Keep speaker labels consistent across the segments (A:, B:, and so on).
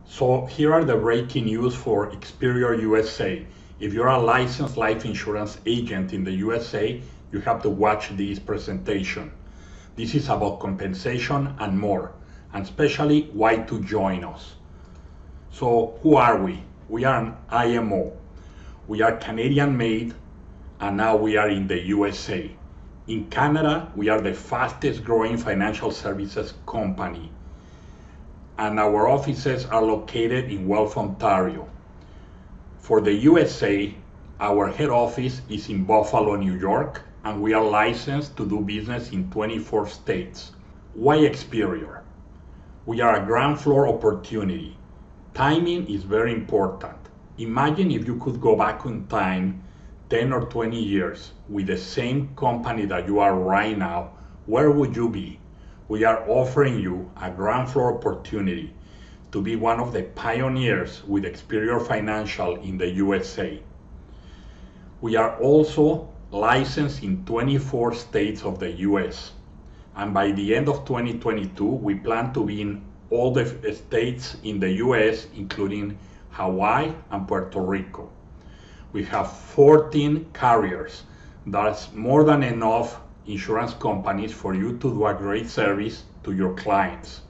A: So here are the breaking news for Experior USA. If you're a licensed life insurance agent in the USA, you have to watch this presentation. This is about compensation and more, and especially why to join us. So who are we? We are an IMO. We are Canadian made, and now we are in the USA. In Canada, we are the fastest growing financial services company, and our offices are located in Guelph, Ontario. For the USA, our head office is in Buffalo, New York, and we are licensed to do business in 24 states. Why Experior? We are a ground floor opportunity. Timing is very important. Imagine if you could go back in time 10 or 20 years with the same company that you are right now, where would you be? We are offering you a ground floor opportunity to be one of the pioneers with Experior Financial in the USA. We are also licensed in 24 states of the US. And by the end of 2022, we plan to be in all the states in the US, including Hawaii and Puerto Rico. We have 14 carriers. That's more than enough insurance companies for you to do a great service to your clients.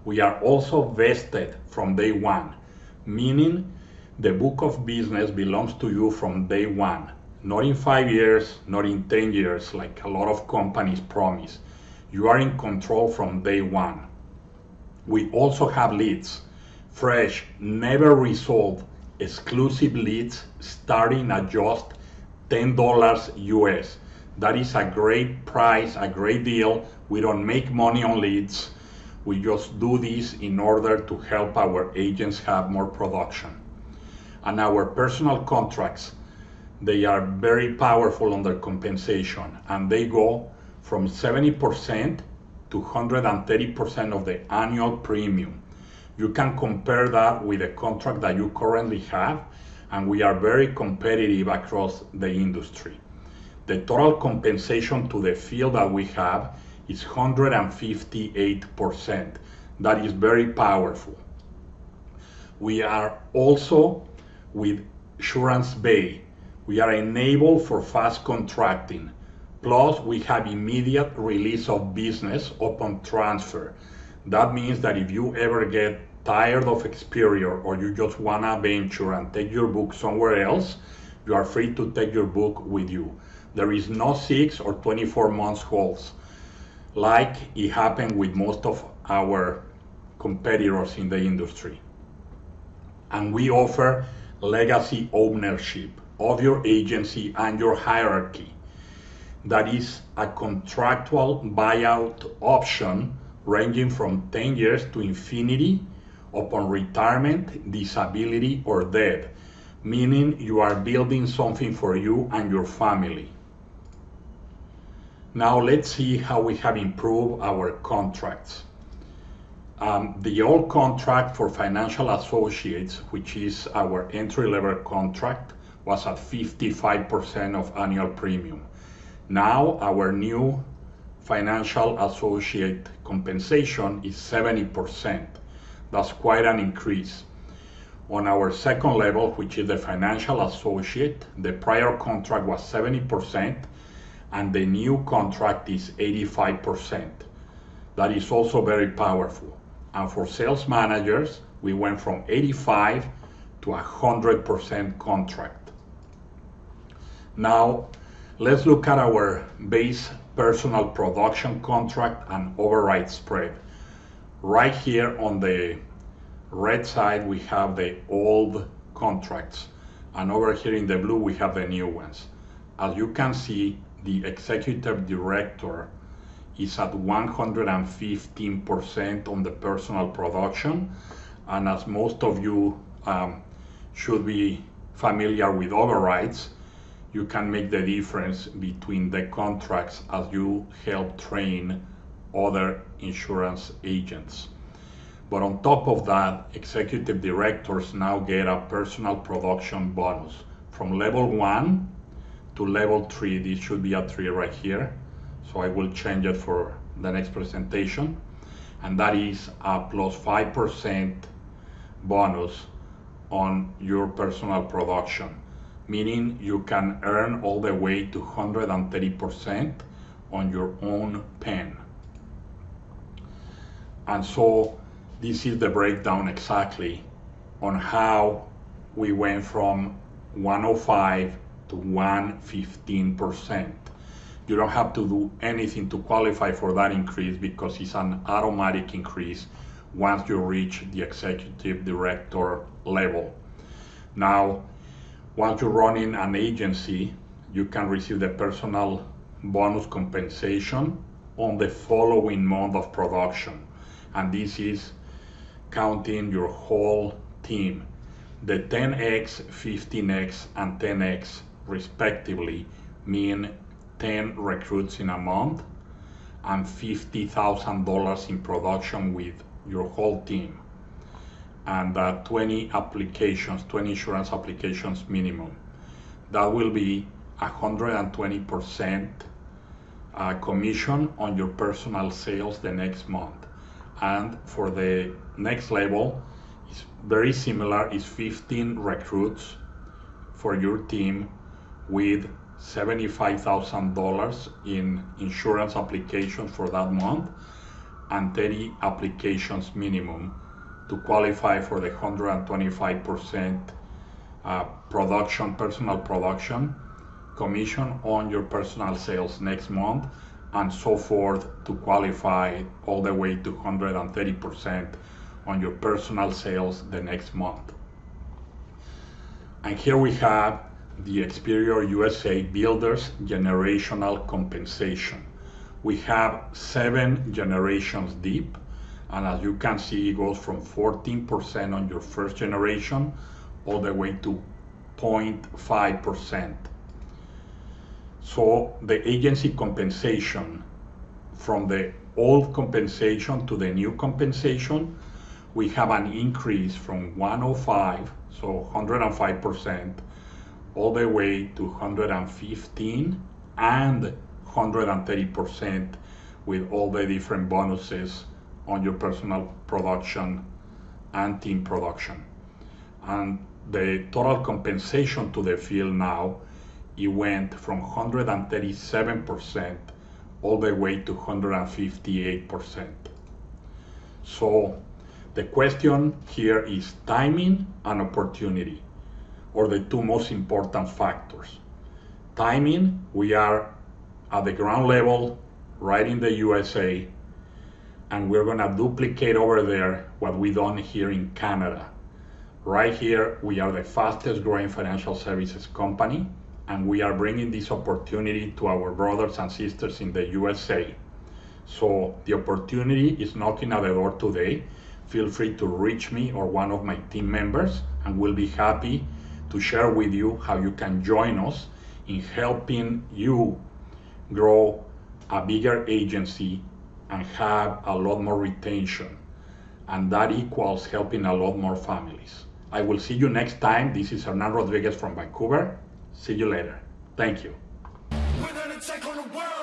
A: We are also vested from day one, meaning the book of business belongs to you from day one, not in 5 years, not in 10 years, like a lot of companies promise. You are in control from day one. We also have leads, fresh, never resolved, exclusive leads starting at just $10 US. That is a great price, a great deal. We don't make money on leads. We just do this in order to help our agents have more production. And our personal contracts, they are very powerful on their compensation, and they go from 70% to 130% of the annual premium. You can compare that with the contract that you currently have, and we are very competitive across the industry. The total compensation to the field that we have is 158%. That is very powerful. We are also with Surance Bay. We are enabled for fast contracting. Plus, we have immediate release of business upon transfer. That means that if you ever get tired of Experior or you just wanna venture and take your book somewhere else, you are free to take your book with you. There is no 6 or 24 months holds, like it happened with most of our competitors in the industry. And we offer legacy ownership of your agency and your hierarchy. That is a contractual buyout option ranging from 10 years to infinity upon retirement, disability, or death, meaning you are building something for you and your family. Now let's see how we have improved our contracts. The old contract for financial associates, which is our entry-level contract, was at 55% of annual premium. Now our new financial associate compensation is 70%. That's quite an increase. On our second level, which is the financial associate, the prior contract was 70%, and the new contract is 85%. That is also very powerful. And for sales managers, we went from 85 to 100% contract. Now, let's look at our base personal production contract and override spread. Right here on the red side, we have the old contracts, and over here in the blue, we have the new ones. As you can see, the executive director is at 115% on the personal production, and as most of you should be familiar with overrides, you can make the difference between the contracts as you help train other insurance agents. But on top of that, executive directors now get a personal production bonus from level 1 to level 3. This should be a 3 right here, so I will change it for the next presentation, and that is a plus 5% bonus on your personal production, meaning you can earn all the way to 130% on your own pen. And so this is the breakdown exactly on how we went from 105 to 115%. You don't have to do anything to qualify for that increase because it's an automatic increase once you reach the executive director level. Now, once you're running an agency, you can receive the personal bonus compensation on the following month of production. And this is counting your whole team. The 10x, 15x, and 10x respectively mean 10 recruits in a month and $50,000 in production with your whole team, and 20 applications, 20 insurance applications minimum. That will be 120% commission on your personal sales the next month. And for the next level, it's very similar. It's 15 recruits for your team with $75,000 in insurance applications for that month and 30 applications minimum to qualify for the 125% personal production commission on your personal sales next month, and so forth to qualify all the way to 130% on your personal sales the next month. And here we have the Experior USA Builders Generational Compensation. We have 7 generations deep, and as you can see, it goes from 14% on your first generation all the way to 0.5%. So the agency compensation, from the old compensation to the new compensation, we have an increase from 105, so 105%, all the way to 115 and 130% with all the different bonuses on your personal production and team production. And the total compensation to the field now, it went from 137% all the way to 158%. So the question here is timing and opportunity, or the two most important factors. Timing, we are at the ground level right in the USA, and we're gonna duplicate over there what we done here in Canada. Right here, we are the fastest growing financial services company, and we are bringing this opportunity to our brothers and sisters in the USA. So the opportunity is knocking at the door today. Feel free to reach me or one of my team members, and we'll be happy to share with you how you can join us in helping you grow a bigger agency and have a lot more retention. And that equals helping a lot more families. I will see you next time. This is Hernan Rodriguez from Vancouver. See you later. Thank you. We're gonna take on the world.